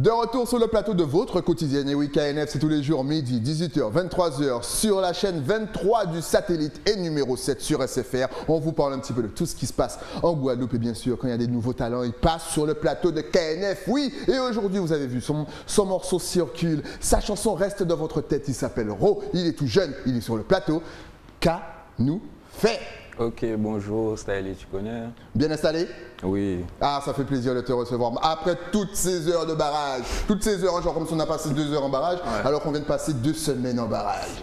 De retour sur le plateau de votre quotidienne. Et oui, KNF, c'est tous les jours, midi, 18h, 23h, sur la chaîne 23 du satellite et numéro 7 sur SFR. On vous parle un petit peu de tout ce qui se passe en Guadeloupe. Et bien sûr, quand il y a des nouveaux talents, ils passent sur le plateau de KNF. Oui, et aujourd'hui, vous avez vu, son morceau circule. Sa chanson reste dans votre tête. Il s'appelle Ro. Il est tout jeune. Il est sur le plateau. Qu'a nous fait? Ok, bonjour, Stylie, tu connais? Bien installé? Oui. Ah, ça fait plaisir de te recevoir. Après toutes ces heures de barrage, toutes ces heures, genre comme si on a passé 2 heures en barrage, ouais, alors qu'on vient de passer 2 semaines en barrage.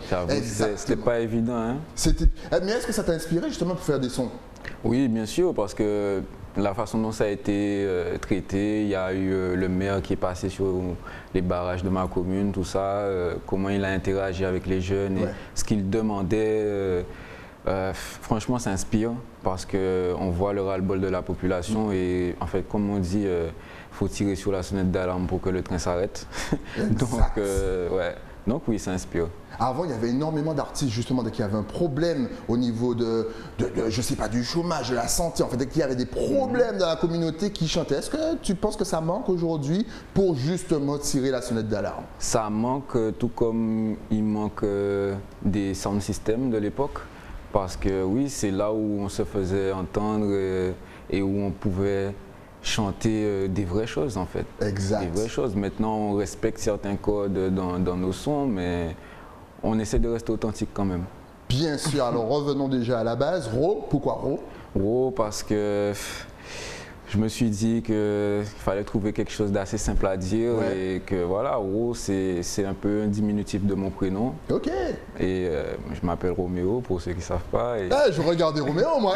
C'était pas évident, hein? Mais est-ce que ça t'a inspiré justement pour faire des sons? Oui, bien sûr, parce que la façon dont ça a été traité, il y a eu le maire qui est passé sur les barrages de ma commune, tout ça, comment il a interagi avec les jeunes, ouais, et ce qu'il demandait. Franchement, ça inspire parce qu'on voit le ras-le-bol de la population et en fait, comme on dit, faut tirer sur la sonnette d'alarme pour que le train s'arrête. Donc oui, ça inspire. Avant, il y avait énormément d'artistes justement dès qu'il y avait un problème au niveau je sais pas, du chômage, de la santé, en fait, dès qu'il y avait des problèmes dans la communauté qui chantaient. Est-ce que tu penses que ça manque aujourd'hui pour justement tirer la sonnette d'alarme? Ça manque, tout comme il manque des sound systems de l'époque. Parce que oui, c'est là où on se faisait entendre et où on pouvait chanter des vraies choses en fait. Exact. Des vraies choses. Maintenant, on respecte certains codes dans nos sons, mais on essaie de rester authentique quand même. Bien sûr. Alors revenons déjà à la base. Ro, pourquoi Ro? Ro, parce que je me suis dit qu'il fallait trouver quelque chose d'assez simple à dire, ouais, et que voilà, Ro, c'est un peu un diminutif de mon prénom. Ok. Et je m'appelle Roméo, pour ceux qui ne savent pas. Et... je regardais Roméo, moi.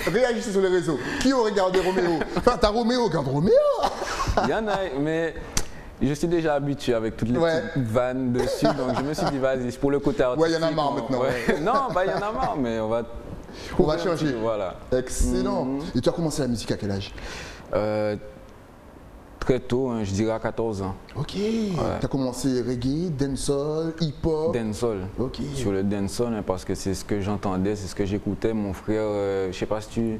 Réagissez sur les réseaux. Qui a regardé Roméo? Enfin, t'as Roméo, regarde Roméo. Il y en a, mais je suis déjà habitué avec toutes les petites vannes dessus, donc je me suis dit, vas-y, pour le côté artistique. Ouais, il y en a marre maintenant. Ouais. Non, il y en a marre, mais on va changer. Voilà. Excellent. Et tu as commencé la musique à quel âge? Très tôt, hein, je dirais à 14 ans. Ok. Ouais. Tu as commencé reggae, dancehall, hip-hop? Dancehall. Ok. Sur le dancehall, hein, parce que c'est ce que j'entendais, c'est ce que j'écoutais. Mon frère, je ne sais pas si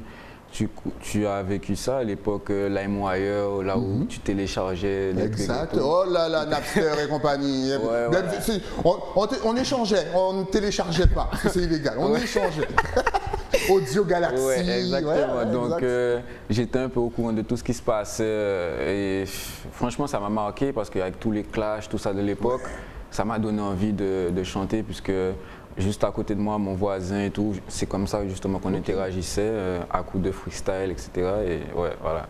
tu as vécu ça à l'époque, LimeWire, là où tu téléchargeais des Exact. Oh là là, Napster et compagnie. On échangeait, on ne téléchargeait pas, parce que c'est illégal. On échangeait. Audio Galaxy. Ouais, exactement. Donc j'étais un peu au courant de tout ce qui se passait. Et franchement, ça m'a marqué parce qu'avec tous les clashs, tout ça de l'époque, ça m'a donné envie de chanter, puisque juste à côté de moi, mon voisin et tout, c'est comme ça justement qu'on interagissait à coups de freestyle, etc. Et ouais, voilà.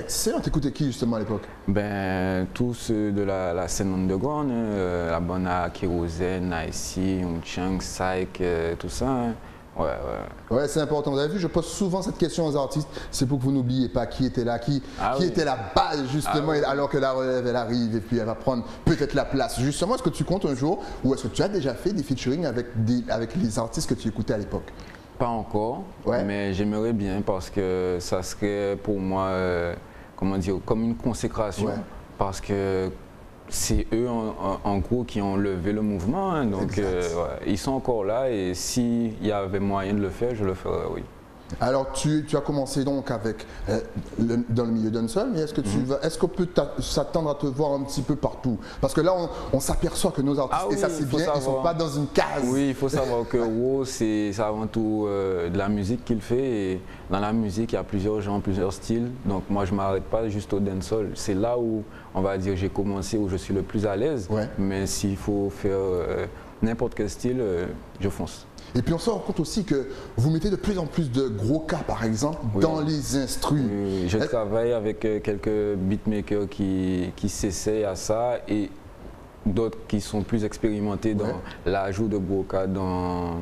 Excellent. T'écoutais qui justement à l'époque? Ben, tous ceux de la scène underground, la bonne Kérosène, Icy, Chunk, Psych, tout ça. Hein. Ouais, c'est important. Vous avez vu, je pose souvent cette question aux artistes, c'est pour que vous n'oubliez pas qui était là, qui était la base justement, alors que la relève elle arrive et puis elle va prendre peut-être la place. Justement, est-ce que tu comptes un jour ou est-ce que tu as déjà fait des featuring avec les artistes que tu écoutais à l'époque? Pas encore, mais j'aimerais bien parce que ça serait pour moi, comment dire, comme une consécration, parce que c'est eux en gros qui ont levé le mouvement, hein, donc ils sont encore là et s'il y avait moyen de le faire, je le ferais, oui. Alors tu as commencé donc avec dans le milieu dancehall, mais est-ce qu'on peut s'attendre à te voir un petit peu partout? Parce que là on s'aperçoit que nos artistes, et ça c'est bien, ils ne sont pas dans une case. Oui, il faut savoir que Ro, c'est avant tout de la musique qu'il fait, et dans la musique il y a plusieurs genres, plusieurs styles, donc moi je ne m'arrête pas juste au dancehall. C'est là où on va dire j'ai commencé, où je suis le plus à l'aise, mais s'il faut faire n'importe quel style, je fonce. Et puis on se rend compte aussi que vous mettez de plus en plus de gros cas, par exemple, dans les instrus. Oui, je travaille avec quelques beatmakers qui s'essayent à ça et d'autres qui sont plus expérimentés dans l'ajout de gros cas dans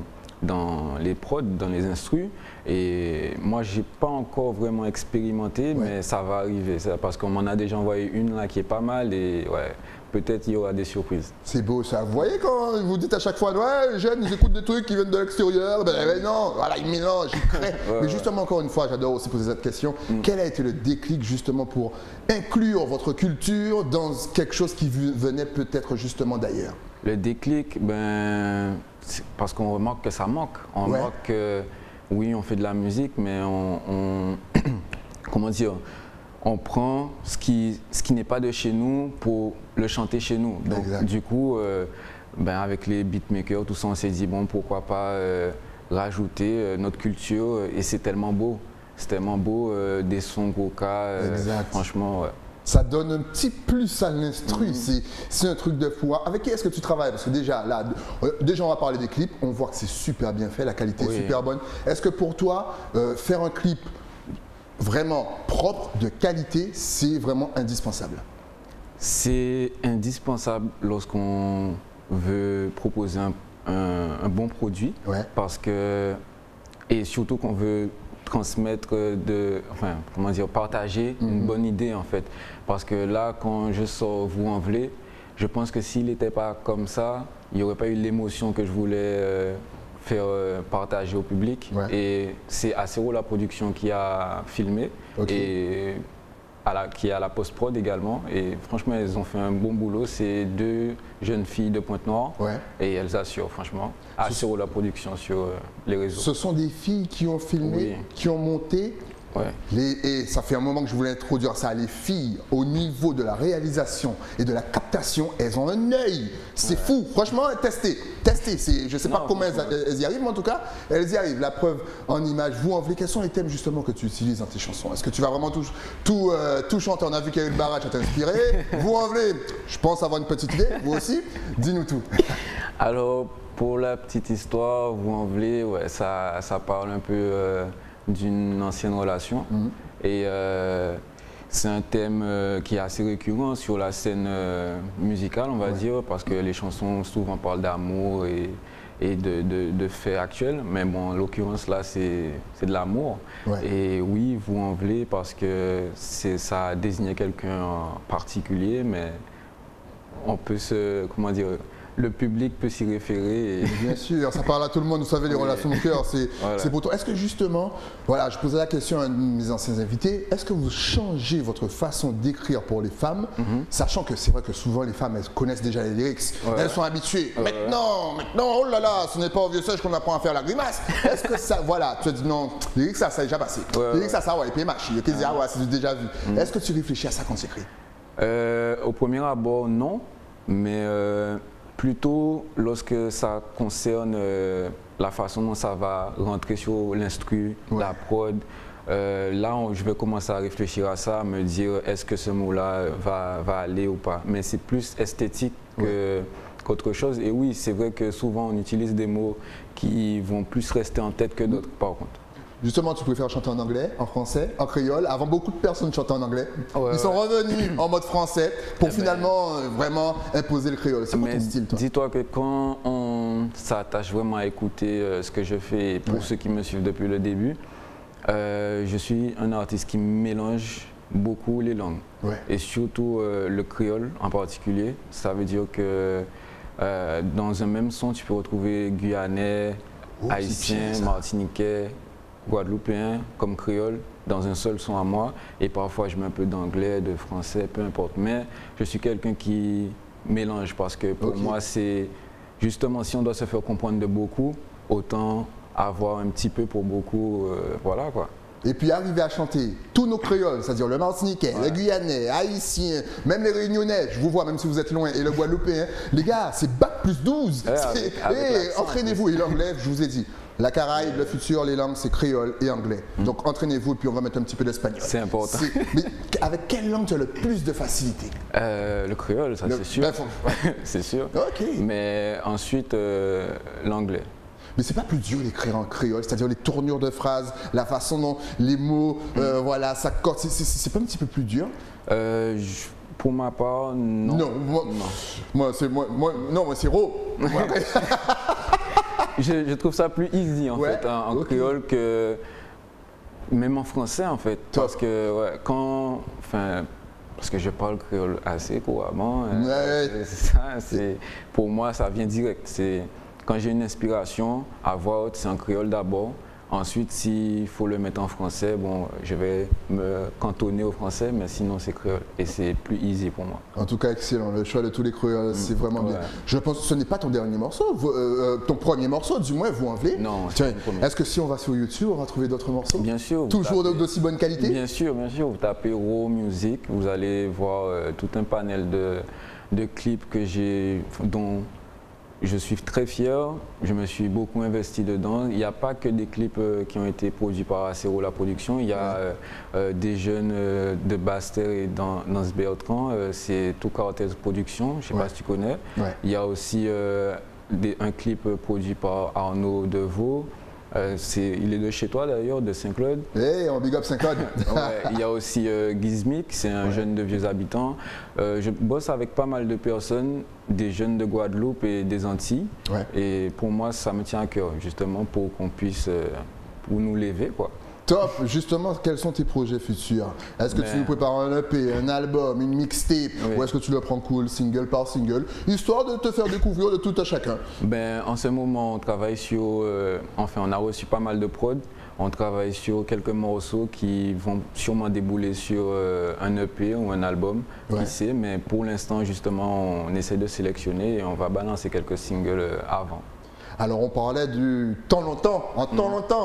les prods, dans les instrus. Et moi, je n'ai pas encore vraiment expérimenté, mais ça va arriver. Parce qu'on m'en a déjà envoyé une là qui est pas mal et peut-être il y aura des surprises. C'est beau ça. Vous voyez quand vous dites à chaque fois, les jeunes, ils écoutent des trucs qui viennent de l'extérieur. Ben non, voilà, ils mélangent, ils créent. Mais justement, encore une fois, j'adore aussi poser cette question. Quel a été le déclic justement pour inclure votre culture dans quelque chose qui venait peut-être justement d'ailleurs? Le déclic, parce qu'on remarque que ça manque. On remarque que, oui, on fait de la musique, mais comment dire, on prend ce qui n'est pas de chez nous pour le chanter chez nous. Donc, du coup, avec les beatmakers, tout ça, on s'est dit, bon, pourquoi pas rajouter notre culture, et c'est tellement beau. C'est tellement beau, des sons Goka, franchement, ouais. Ça donne un petit plus à l'instru, c'est un truc de fou. Avec qui est-ce que tu travailles? Parce que déjà, là, on va parler des clips, on voit que c'est super bien fait, la qualité est super bonne. Est-ce que pour toi, faire un clip vraiment propre, de qualité, c'est vraiment indispensable? C'est indispensable lorsqu'on veut proposer un bon produit, parce que, et surtout qu'on veut transmettre, partager une bonne idée en fait. Parce que là, quand je sors Vous en voulez, je pense que s'il n'était pas comme ça, il n'y aurait pas eu l'émotion que je voulais faire partager au public. Et c'est Acero la production qui a filmé et qui est à la post-prod également. Et franchement, elles ont fait un bon boulot. C'est 2 jeunes filles de Pointe-Noire et elles assurent franchement. Acero la production sur les réseaux. Ce sont des filles qui ont filmé, qui ont monté. Et ça fait un moment que je voulais introduire ça. Les filles, au niveau de la réalisation et de la captation, elles ont un œil. C'est fou. Franchement, testez. Je ne sais pas comment elles y arrivent, mais en tout cas, elles y arrivent. La preuve en images. Vous en voulez, quels sont les thèmes justement que tu utilises dans tes chansons? Est-ce que tu vas vraiment tout chanter? On a vu qu'il y a eu le barrage à t'inspirer. Vous en voulez, je pense avoir une petite idée. Vous aussi, dis-nous tout. Alors, pour la petite histoire, Vous en voulez, ça parle un peu d'une ancienne relation. Et c'est un thème qui est assez récurrent sur la scène musicale, on va dire, parce que les chansons souvent parlent d'amour et de faits actuels. Mais bon, en l'occurrence là, c'est de l'amour. Et oui, Vous en voulez, parce que ça désignait quelqu'un en particulier, mais on peut le public peut s'y référer. Bien sûr, ça parle à tout le monde. Vous savez, les relations de cœur, c'est pour toi. Est-ce que justement, je posais la question à un de mes anciens invités, est-ce que vous changez votre façon d'écrire pour les femmes, sachant que c'est vrai que souvent les femmes, elles connaissent déjà les lyrics, elles sont habituées. Maintenant, oh là là, ce n'est pas au vieux sage qu'on apprend à faire la grimace. Est-ce que ça, tu as dit non, les lyrics, ça a déjà passé. Les lyrics, et puis marché, c'est déjà vu. Est-ce que tu réfléchis à ça quand tu écris? Au premier abord, non, mais plutôt lorsque ça concerne la façon dont ça va rentrer sur l'instru, la prod. Là, je vais commencer à réfléchir à ça, à me dire est-ce que ce mot-là va aller ou pas. Mais c'est plus esthétique qu'autre chose. Et oui, c'est vrai que souvent on utilise des mots qui vont plus rester en tête que d'autres, par contre. Justement, tu préfères chanter en anglais, en français, en créole. Avant, beaucoup de personnes chantaient en anglais. Ils sont revenus en mode français pour finalement vraiment imposer le créole. C'est quoi ton style, toi? Dis-toi que quand on s'attache vraiment à écouter ce que je fais, pour ceux qui me suivent depuis le début, je suis un artiste qui mélange beaucoup les langues. Et surtout le créole en particulier. Ça veut dire que dans un même son, tu peux retrouver guyanais, haïtien, martiniquais, guadeloupéen comme créole dans un seul son à moi, et parfois je mets un peu d'anglais, de français, peu importe, mais je suis quelqu'un qui mélange, parce que pour moi c'est justement, si on doit se faire comprendre de beaucoup, autant avoir un petit peu pour beaucoup, voilà quoi. Et puis arriver à chanter tous nos créoles, c'est-à-dire le martiniquais, le guyanais, haïtien, même les réunionnais, je vous vois même si vous êtes loin, et le guadeloupéen, les gars, c'est bac+12. Entraînez-vous, et l'anglais, je vous ai dit. La Caraïbe, le futur, les langues, c'est créole et anglais. Donc entraînez-vous et puis on va mettre un petit peu d'espagnol. C'est important. Mais avec quelle langue tu as le plus de facilité? Le créole, ça c'est sûr. C'est sûr. Mais ensuite, l'anglais. Mais c'est pas plus dur d'écrire en créole, c'est-à-dire les tournures de phrases, la façon dont les mots, ça corde, c'est pas un petit peu plus dur? Pour ma part, non. Non, moi c'est raw. Je trouve ça plus easy en fait en créole que même en français en fait. Parce que parce que je parle créole assez couramment. Pour moi ça vient direct. Quand j'ai une inspiration, à voix haute, c'est en créole d'abord. Ensuite, s'il faut le mettre en français, bon, je vais me cantonner au français, mais sinon c'est créole et c'est plus easy pour moi. En tout cas, excellent. Le choix de tous les créoles, c'est vraiment bien. Je pense que ce n'est pas ton dernier morceau, ton premier morceau, du moins, vous en voulez. Non, est-ce que si on va sur YouTube, on va trouver d'autres morceaux? Bien sûr. Toujours d'aussi bonne qualité? Bien sûr, bien sûr. Vous tapez Raw Music, vous allez voir tout un panel de clips dont je suis très fier. Je me suis beaucoup investi dedans. Il n'y a pas que des clips qui ont été produits par Acero La Production. Il y a des jeunes de Basse-Terre et dans ce Bertrand. C'est Tout Cartel Production, je ne sais pas si tu connais. Il y a aussi un clip produit par Arnaud Deveau. Il est de chez toi d'ailleurs, de Saint-Claude. Hey, on big up Saint-Claude. Il y a aussi Gizmic, c'est un jeune de Vieux Habitants. Je bosse avec pas mal de personnes, des jeunes de Guadeloupe et des Antilles. Et pour moi, ça me tient à cœur, justement, pour qu'on puisse pour nous lever, quoi. Top. Justement, quels sont tes projets futurs? Est-ce que tu nous prépares un EP, un album, une mixtape, ou est-ce que tu le prends cool, single par single, histoire de te faire découvrir de tout à chacun? En ce moment, on travaille sur... on a reçu pas mal de prod. On travaille sur quelques morceaux qui vont sûrement débouler sur un EP ou un album, qui sait. Mais pour l'instant, justement, on essaie de sélectionner et on va balancer quelques singles avant. Alors on parlait du temps longtemps,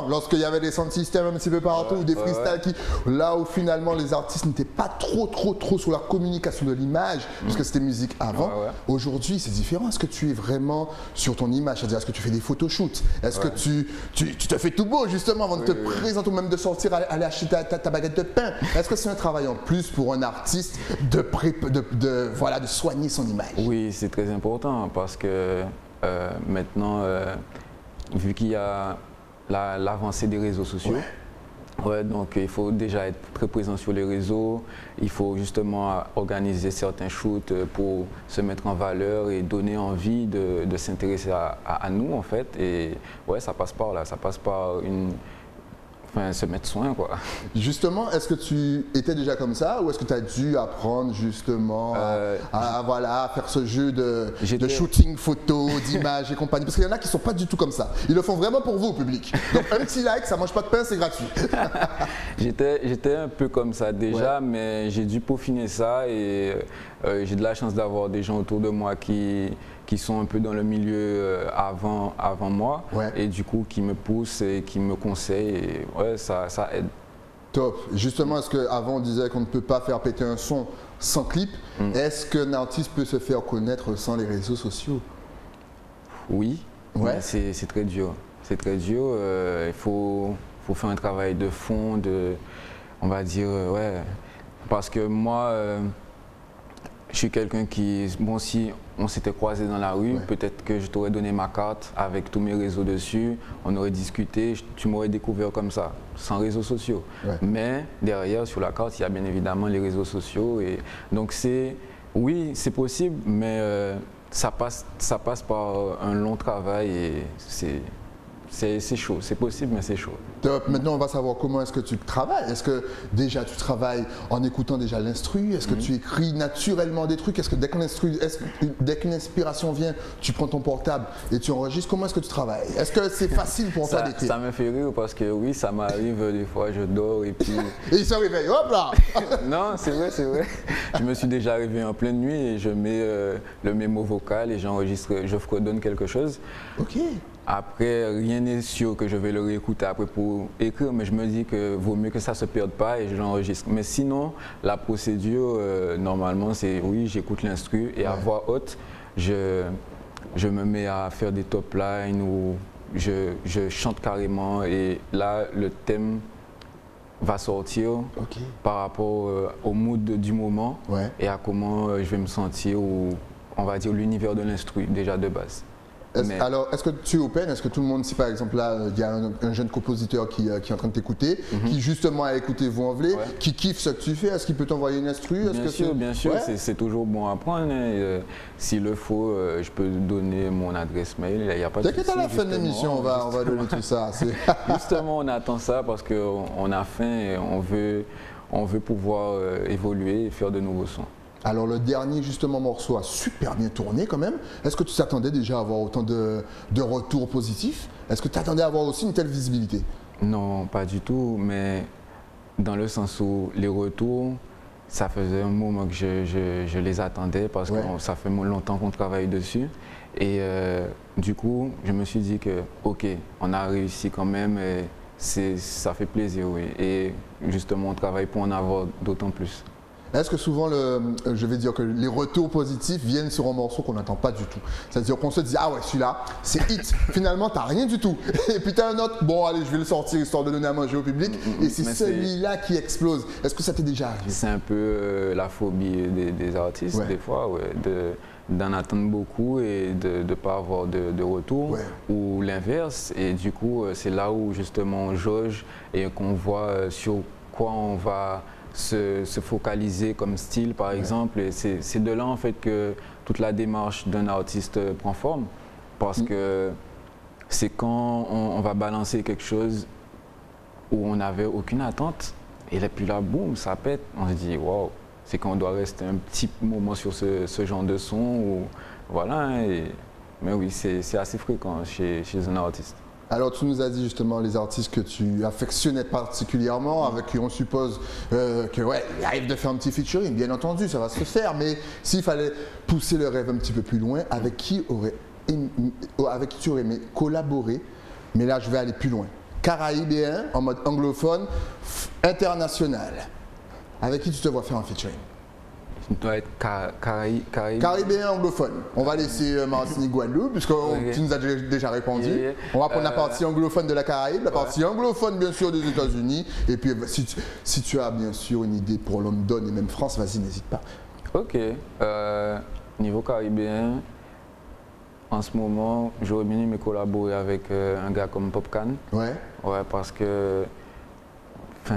lorsqu'il y avait des sound systems un petit peu partout, des freestyles là où finalement les artistes n'étaient pas trop sur la communication de l'image, puisque c'était musique avant. Aujourd'hui c'est différent. Est-ce que tu es vraiment sur ton image, c'est-à-dire est-ce que tu fais des photoshoots, est-ce que tu te fais tout beau justement avant de te présenter ou même de sortir, aller acheter ta baguette de pain? Est-ce que c'est un travail en plus pour un artiste de soigner son image? Oui, c'est très important parce que maintenant, vu qu'il y a l'avancée des réseaux sociaux, donc il faut déjà être très présent sur les réseaux, il faut justement organiser certains shoots pour se mettre en valeur et donner envie de s'intéresser à nous en fait. Et ça passe par là, ça passe par se mettre soin, quoi. Justement, est-ce que tu étais déjà comme ça ou est-ce que tu as dû apprendre justement à faire ce jeu de shooting photo, d'image et compagnie? Parce qu'il y en a qui ne sont pas du tout comme ça. Ils le font vraiment pour vous, public. Donc un petit like, ça ne mange pas de pain, c'est gratuit. J'étais un peu comme ça déjà, mais j'ai dû peaufiner ça et j'ai de la chance d'avoir des gens autour de moi qui sont un peu dans le milieu avant moi et du coup qui me poussent et qui me conseillent et ça aide. Top. Justement, est-ce qu'avant on disait qu'on ne peut pas faire péter un son sans clip? Est-ce qu'un artiste peut se faire connaître sans les réseaux sociaux? Oui, mais c'est très dur. C'est très dur. Il faut faire un travail de fond, on va dire, parce que moi, je suis quelqu'un qui, si on s'était croisé dans la rue, peut-être que je t'aurais donné ma carte avec tous mes réseaux dessus, on aurait discuté, tu m'aurais découvert comme ça, sans réseaux sociaux. Mais derrière, sur la carte, il y a bien évidemment les réseaux sociaux. Et donc oui, c'est possible, mais ça passe par un long travail et c'est chaud, c'est possible, mais c'est chaud. Top. Maintenant, on va savoir comment est-ce que tu travailles. Est-ce que déjà tu travailles en écoutant déjà l'instru? Est-ce que tu écris naturellement des trucs? Est-ce que dès qu'une inspiration vient, tu prends ton portable et tu enregistres? Comment est-ce que tu travailles? Est-ce que c'est facile pour toi d'écrire? Ça me fait rire parce que oui, ça m'arrive des fois, je dors et puis... Et il se réveille, hop là! Non, c'est vrai, c'est vrai. Je me suis déjà réveillé en pleine nuit et je mets le mémo vocal et j'enregistre, je fredonne quelque chose. Ok. Après, rien n'est sûr que je vais le réécouter après pour écrire, mais je me dis que vaut mieux que ça ne se perde pas et je l'enregistre. Mais sinon, la procédure, normalement, c'est oui, j'écoute l'instru et à voix haute, je me mets à faire des top lines ou je chante carrément et là, le thème va sortir par rapport au mood du moment et à comment je vais me sentir ou, on va dire, l'univers de l'instru déjà de base. Alors, est-ce que tu es open? Est-ce que tout le monde, si par exemple là, il y a un jeune compositeur qui est en train de t'écouter, qui justement a écouté Vous en voulez, qui kiffe ce que tu fais, est-ce qu'il peut t'envoyer une instru? Bien sûr, c'est toujours bon à prendre. S'il le faut, je peux donner mon adresse mail. Il n'y a pas de souci. T'inquiète, à la fin de l'émission, on va donner tout ça. Justement, on attend ça parce qu'on a faim et on veut pouvoir évoluer et faire de nouveaux sons. Alors le dernier justement morceau a super bien tourné quand même. Est-ce que tu t'attendais déjà à avoir autant de retours positifs? Est-ce que tu t'attendais à avoir aussi une telle visibilité? Non, pas du tout, mais dans le sens où les retours, ça faisait un moment que je les attendais parce que ça fait longtemps qu'on travaille dessus. Et du coup, je me suis dit que, OK, on a réussi quand même et ça fait plaisir, oui. Et justement, on travaille pour en avoir d'autant plus. Est-ce que souvent, je vais dire que les retours positifs viennent sur un morceau qu'on n'attend pas du tout? C'est-à-dire qu'on se dit, ah ouais, celui-là, c'est hit. Finalement, t'as rien du tout. Et puis t'as un autre, bon, allez, je vais le sortir histoire de donner à manger au public. Et c'est celui-là qui explose. Est-ce que ça t'est déjà arrivé? C'est un peu la phobie des artistes, des fois, d'en attendre beaucoup et de ne pas avoir de retour, ou l'inverse. Et du coup, c'est là où justement on jauge et qu'on voit sur quoi on va se focaliser comme style, par exemple. Et c'est de là, en fait, que toute la démarche d'un artiste prend forme. Parce que c'est quand on va balancer quelque chose où on n'avait aucune attente. Et puis là, boum, ça pète. On se dit, waouh, c'est quand on doit rester un petit moment sur ce genre de son. Ou, voilà. Mais oui, c'est assez fréquent chez un artiste. Alors, tu nous as dit justement les artistes que tu affectionnais particulièrement, avec qui on suppose que il arrive de faire un petit featuring, bien entendu, ça va se faire, mais s'il fallait pousser le rêve un petit peu plus loin, avec qui tu aurais aimé collaborer, mais là je vais aller plus loin, caribéen, en mode anglophone, international, avec qui tu te vois faire un featuring? Doit être caribéen anglophone. On va laisser Martinique, Guadeloupe, puisque tu nous as déjà répondu. On va prendre la partie anglophone de la Caraïbe, la partie anglophone bien sûr des États-Unis. Et puis si tu as bien sûr une idée pour London et même France, vas-y, n'hésite pas. Ok. Niveau caribéen, en ce moment, j'aurais bien aimé collaborer avec un gars comme Popcaan. Ouais, parce que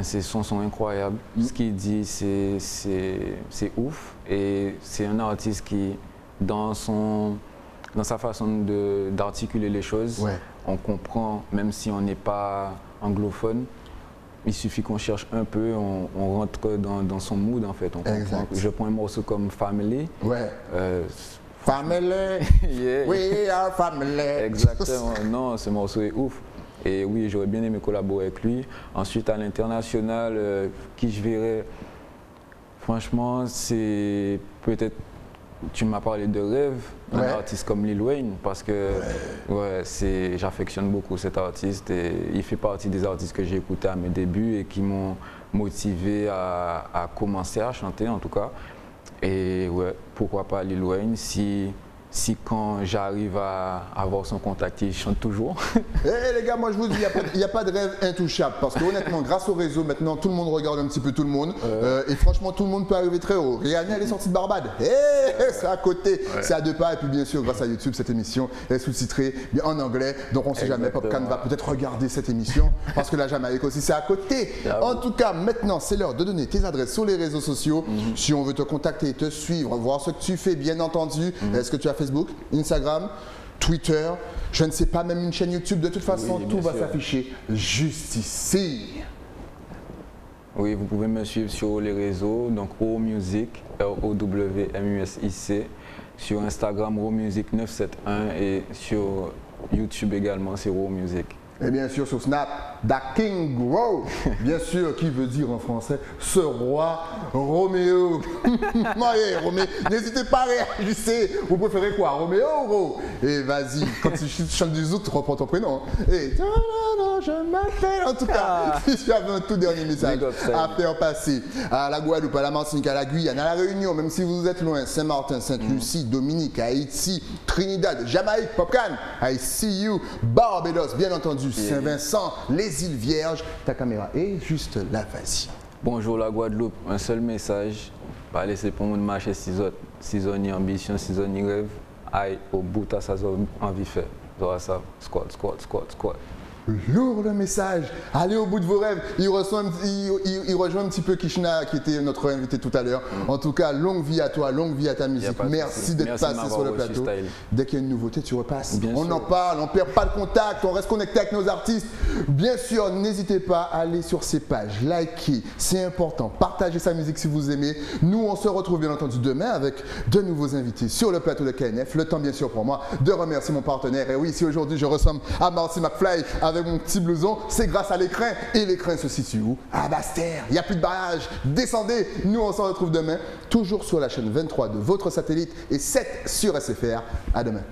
ses sons sont incroyables. Ce qu'il dit, c'est ouf. Et c'est un artiste qui, dans sa façon d'articuler les choses, on comprend, même si on n'est pas anglophone, il suffit qu'on cherche un peu, on rentre dans son mood, en fait. On comprend. Je prends un morceau comme Family. Family, we are family. Exactement. Non, ce morceau est ouf. Et oui, j'aurais bien aimé collaborer avec lui. Ensuite, à l'international, qui je verrais, franchement, c'est peut-être, tu m'as parlé de Rêve, un artiste comme Lil Wayne, parce que j'affectionne beaucoup cet artiste et il fait partie des artistes que j'ai écoutés à mes débuts et qui m'ont motivé à commencer à chanter, en tout cas. Et ouais, pourquoi pas Lil Wayne, si quand j'arrive à avoir son contact, il chante toujours. Les gars, moi je vous dis, il n'y a pas de rêve intouchable. Parce que honnêtement, grâce au réseau, maintenant tout le monde regarde un petit peu tout le monde. Et franchement, tout le monde peut arriver très haut. Rihanna, elle est sortie de Barbade. C'est à côté, c'est à 2 pas. Et puis bien sûr, grâce à YouTube, cette émission est sous-titrée en anglais. Donc on ne sait jamais, Popcaan va peut-être regarder cette émission. Parce que la Jamaïque aussi, c'est à côté. En tout cas, maintenant, c'est l'heure de donner tes adresses sur les réseaux sociaux. Si on veut te contacter, te suivre, voir ce que tu fais, bien entendu. Est-ce que tu as Facebook, Instagram, Twitter, je ne sais pas, même une chaîne YouTube. De toute façon, tout va s'afficher juste ici. Oui, vous pouvez me suivre sur les réseaux, donc RowMusic, ROWMUSIC, sur Instagram RowMusic971 et sur YouTube également, c'est RowMusic. Et bien sûr sur Snap, Da King Row, bien sûr, qui veut dire en français ce roi Roméo. Roméo, n'hésitez pas à réagir. Vous préférez quoi, Roméo ou Ro? Et vas-y, quand tu chantes du zouk, tu reprends ton prénom. Et je m'appelle, en tout cas, si tu avais un tout dernier message à faire passer à la Guadeloupe, à la Martinique, à la Guyane, à la Réunion, même si vous êtes loin, Saint-Martin, Sainte-Lucie, Dominique, Haïti, Trinidad, Jamaïque, Popcaan, I see you, Barbados, bien entendu. Saint-Vincent, les îles Vierges, ta caméra est juste là, vas-y. Bonjour la Guadeloupe, un seul message, pas laisser pour mon marché si on y ambition, si on y rêve, aïe au bout à sa envie faire. Ça, squat. Lourd le message, allez au bout de vos rêves. Il rejoint un petit peu Kishna qui était notre invité tout à l'heure. En tout cas, longue vie à toi, longue vie à ta musique. Merci d'être passé sur le plateau. Dès qu'il y a une nouveauté, tu repasses. On en parle, on ne perd pas le contact, on reste connecté avec nos artistes. Bien sûr, n'hésitez pas à aller sur ces pages, liker, c'est important. Partagez sa musique si vous aimez. Nous, on se retrouve bien entendu demain avec de nouveaux invités sur le plateau de KNF. Le temps bien sûr pour moi de remercier mon partenaire. Et oui, si aujourd'hui je ressemble à Marty McFly, avec mon petit blouson, c'est grâce à l'écrin. Et l'écrin se situe où? À Basse-Terre. Il n'y a plus de barrage. Descendez. Nous, on s'en retrouve demain, toujours sur la chaîne 23 de votre satellite et 7 sur SFR. À demain.